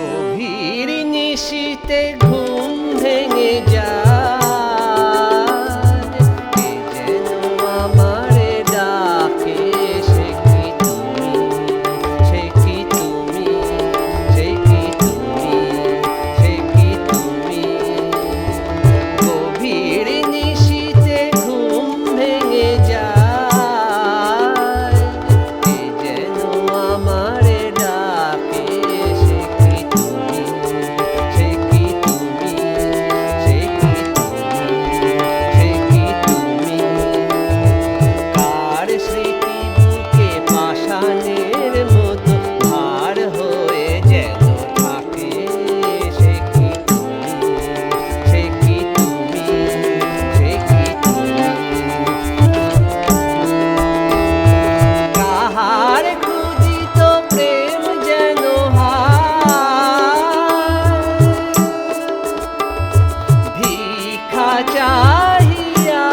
গভীর নিশীতে ঘুম ভেঙে যায়, কে যেন আমারে ডাকে, সে কি তুমি, সে কি তুমি, সে কি তুমি, সে কি তুমি। গভীর নিশীতে ঘুম ভেঙে যায়, কে যেন আমারে ডাকে, সে কি তুমি, সে কি তুমি, সে কি তুমি, সে কি তুমি। কার স্মৃতি বুকে পাষাণের মতো ভার হয়ে যেন থাকে, সে কি তুমি, সে কি তুমি, সে কি তুমি। কাহার ক্ষুদিত প্রেম যেন ভিক্ষা চাহিয়া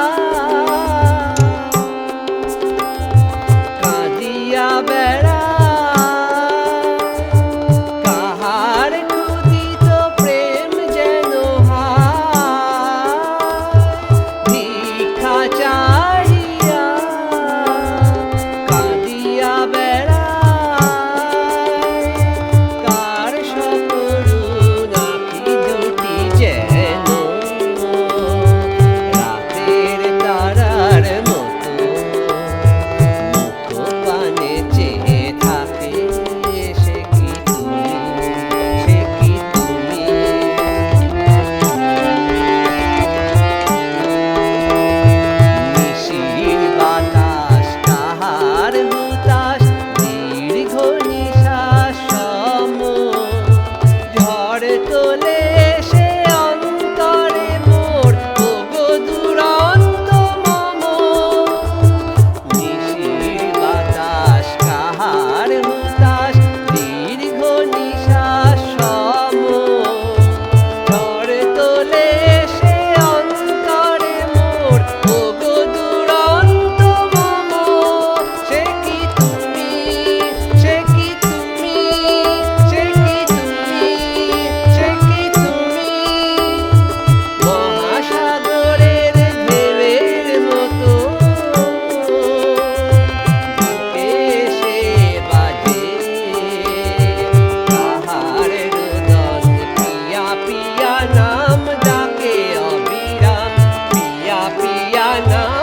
কাঁদিয়া বেড়ায়। কাহার ক্ষুদিত প্রেম যেন ভিক্ষা চাহিয়া কাঁদিয়া বেড়ায়। কার স্বকরুণ আঁখি দুটি যেন রাতের তারার মতো মুখপানে চেয়ে থাকে, সে কি তুমি, সে কি তুমি। নিশির বাতাস কাহার হুতাশ, দীর্ঘ নিশ্বাস সম ঝড় তোলে সে অন্তরে মোর, ওগো দুরন্ত মম। নিশির বাতাস কাহার হুতাশ, দীর্ঘ নিশ্বাস সম ঝড় তোলে সে অন্তরে মোর, ওগো দুরন্ত মম। সে কি তুমি, সে কি তুমি, সে কি তুমি, সে কি তুমি। মহাসাগরের ঢেউয়ের মতো বুকে এসে বাজে কাহার রোদন। পিয়া পিয়া নাম ডাকে অবিরাম, পিয়া পিয়া নাম